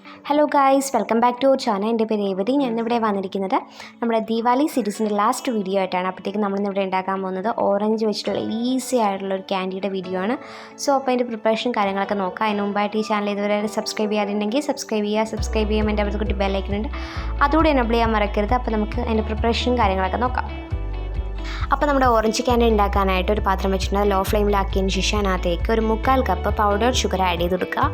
Hello guys, welcome back to our channel. എൻ്റെ പേര് രേവതി. ഞാൻ ഇവിടെ വന്നിരിക്കുന്നത് നമ്മുടെ ദിവാലി സീരീസിൻ്റെ ലാസ്റ്റ് വീഡിയോ ആയിട്ടാണ്. അപ്പോഴത്തേക്കും നമ്മളിന്നിവിടെ ഉണ്ടാക്കാൻ പോകുന്നത് ഓറഞ്ച് വെച്ചിട്ടുള്ള ഈസി ആയിട്ടുള്ള ഒരു ക്യാൻഡിയുടെ വീഡിയോ ആണ്. സോ അപ്പോൾ അതിൻ്റെ പ്രിപ്പറേഷൻ കാര്യങ്ങളൊക്കെ നോക്കാം. അതിന് മുമ്പായിട്ട് ഈ ചാനൽ ഇതുവരെ സബ്സ്ക്രൈബ് ചെയ്യാറുണ്ടെങ്കിൽ സബ്സ്ക്രൈബ് ചെയ്യുമ്പോൾ എൻ്റെ അടുത്ത് കുട്ടി ബെല്ലൈക്കുന്നുണ്ട് അതുകൂടി എനേബിൾ ചെയ്യാൻ മറക്കരുത്. അപ്പോൾ നമുക്ക് അതിൻ്റെ പ്രിപ്പറേഷനും കാര്യങ്ങളൊക്കെ നോക്കാം. അപ്പോൾ നമ്മുടെ ഓറഞ്ച് ക്യാൻഡി ഉണ്ടാക്കാനായിട്ട് ഒരു പാത്രം വെച്ചിട്ടുണ്ട്. ലോ ഫ്ലെയിമിലാക്കിയതിന് ശേഷം അതിനകത്തേക്ക് ഒരു 1/4 കപ്പ് പൗഡേർഡ് ഷുഗർ ആഡ് ചെയ്ത് കൊടുക്കുക.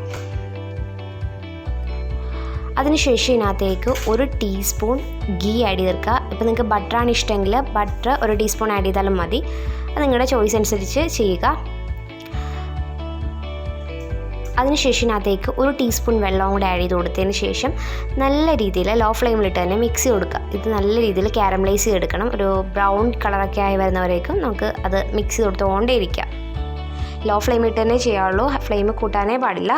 അതിനുശേഷം ഇതിനകത്തേക്ക് 1 ടീസ്പൂൺ ഗീ ആഡ് ചെയ്തെടുക്കുക. ഇപ്പോൾ നിങ്ങൾക്ക് ബട്ടറാണ് ഇഷ്ടമെങ്കിൽ ബട്ടർ 1 ടീസ്പൂൺ ആഡ് ചെയ്താലും മതി. അത് നിങ്ങളുടെ ചോയ്സ് അനുസരിച്ച് ചെയ്യുക. അതിനുശേഷം ഇതിനകത്തേക്ക് 1 ടീസ്പൂൺ വെള്ളം കൂടി ആഡ് ചെയ്ത് കൊടുത്തതിന് ശേഷം നല്ല രീതിയിൽ ലോ ഫ്ലെയിമിലിട്ട് തന്നെ മിക്സ് ചെയ്ത് കൊടുക്കുക. ഇത് നല്ല രീതിയിൽ കാരമലൈസ് ചെയ്തെടുക്കണം. ഒരു ബ്രൗൺ കളറൊക്കെ ആയി വരുന്നവരേക്കും നമുക്ക് അത് മിക്സ് ചെയ്ത് കൊടുത്തുകൊണ്ടേ ഇരിക്കുക. ലോ ഫ്ലെയിമിലിട്ട് തന്നെ ചെയ്യാവുള്ളൂ, ഫ്ലെയിം കൂട്ടാനേ പാടില്ല.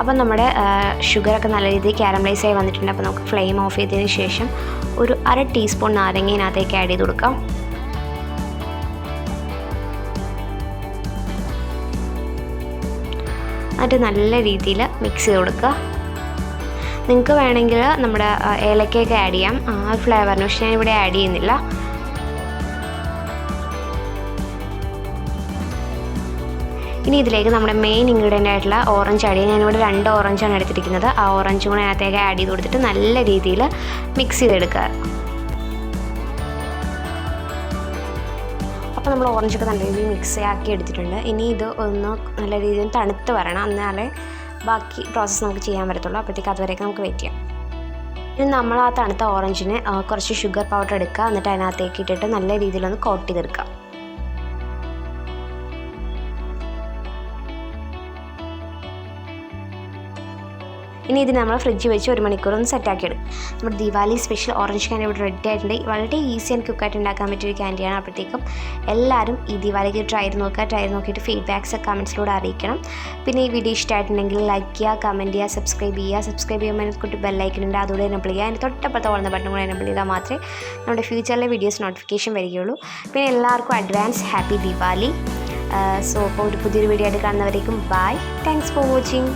അപ്പം നമ്മുടെ ഷുഗറൊക്കെ നല്ല രീതിയിൽ കാരമലൈസ് ആയി വന്നിട്ടുണ്ട്. അപ്പോൾ നമുക്ക് ഫ്ലെയിം ഓഫ് ചെയ്തതിന് ശേഷം ഒരു 1/2 ടീസ്പൂൺ നാരങ്ങ ഇതിനകത്തേക്ക് ആഡ് ചെയ്ത് കൊടുക്കാം. എന്നിട്ട് നല്ല രീതിയിൽ മിക്സ് ചെയ്ത് കൊടുക്കുക. നിങ്ങൾക്ക് വേണമെങ്കിൽ നമ്മുടെ ഏലക്കയൊക്കെ ആഡ് ചെയ്യാം ആ ഫ്ലേവറിന്, പക്ഷേ ഞാനിവിടെ ആഡ് ചെയ്യുന്നില്ല. ഇനി ഇതിലേക്ക് നമ്മുടെ മെയിൻ ഇൻഗ്രീഡിയൻ്റ് ആയിട്ടുള്ള ഓറഞ്ച് ആഡ് ചെയ്യാം. ഞാനിവിടെ 2 ഓറഞ്ചാണ് എടുത്തിരിക്കുന്നത്. ആ ഓറഞ്ചും കൂടെ അതിനകത്തേക്ക് ആഡ് ചെയ്ത് കൊടുത്തിട്ട് നല്ല രീതിയിൽ മിക്സ് ചെയ്തെടുക്കുക. അപ്പോൾ നമ്മൾ ഓറഞ്ചൊക്കെ നല്ല രീതിയിൽ മിക്സ് ആക്കി എടുത്തിട്ടുണ്ട്. ഇനി ഇത് ഒന്ന് നല്ല രീതിയിൽ തണുത്ത് വരണം, എന്നാലേ ബാക്കി പ്രോസസ്സ് നമുക്ക് ചെയ്യാൻ പറ്റത്തുള്ളൂ. അപ്പോഴത്തേക്ക് അതുവരെയൊക്കെ നമുക്ക് വെയിറ്റ് ചെയ്യാം. ഇനി നമ്മൾ ആ തണുത്ത ഓറഞ്ചിന് കുറച്ച് ഷുഗർ പൗഡർ എടുക്കുക. എന്നിട്ട് അതിനകത്തേക്ക് ഇട്ടിട്ട് നല്ല രീതിയിലൊന്ന് കോട്ട് ചെയ്തെടുക്കുക. ഇനി ഇത് നമ്മൾ ഫ്രിഡ്ജിൽ വെച്ച് 1 മണിക്കൂർ ഒന്ന് സെറ്റാക്കി എടുക്കും. നമ്മുടെ ദിവാലി സ്പെഷ്യൽ ഓറഞ്ച് ക്യാൻഡി ഇവിടെ റെഡി ആയിട്ടുണ്ട്. വളരെ ഈസി ആൻഡ് ക്വിക്കായിട്ട് ഉണ്ടാക്കാൻ പറ്റിയൊരു ക്യാൻഡിയാണ്. അപ്പോഴത്തേക്കും എല്ലാവരും ഈ ദിവാലിക്ക് ട്രൈ ചെയ്ത് നോക്കിയിട്ട് ഫീഡ്ബാക്സ് കമൻറ്റ്സിലൂടെ അറിയിക്കണം. പിന്നെ ഈ വീഡിയോ ഇഷ്ടമായിട്ടുണ്ടെങ്കിൽ ലൈക്ക് ചെയ്യുക, കമൻറ്റ് ചെയ്യുക, സബ്സ്ക്രൈബ് ചെയ്യുമ്പോൾ കുട്ടി ബെല്ലൈക്കുന്നുണ്ട് അതുകൂടെ എനേബിൾ ചെയ്യുക. അതിന് തൊട്ടപ്പുറത്ത് വളർന്ന ബട്ടൺ കൂടെ എനേബിൾ ചെയ്താൽ മാത്രമേ നമ്മുടെ ഫ്യൂച്ചറിലെ വീഡിയോസ് നോട്ടിഫിക്കേഷൻ വരികയുള്ളൂ. പിന്നെ എല്ലാവർക്കും അഡ്വാൻസ് ഹാപ്പി ദിവാലി. സോ അപ്പോൾ ഒരു പുതിയൊരു വീഡിയോ ആയിട്ട് കാണുന്നവരേക്കും ബൈ. Thanks for watching.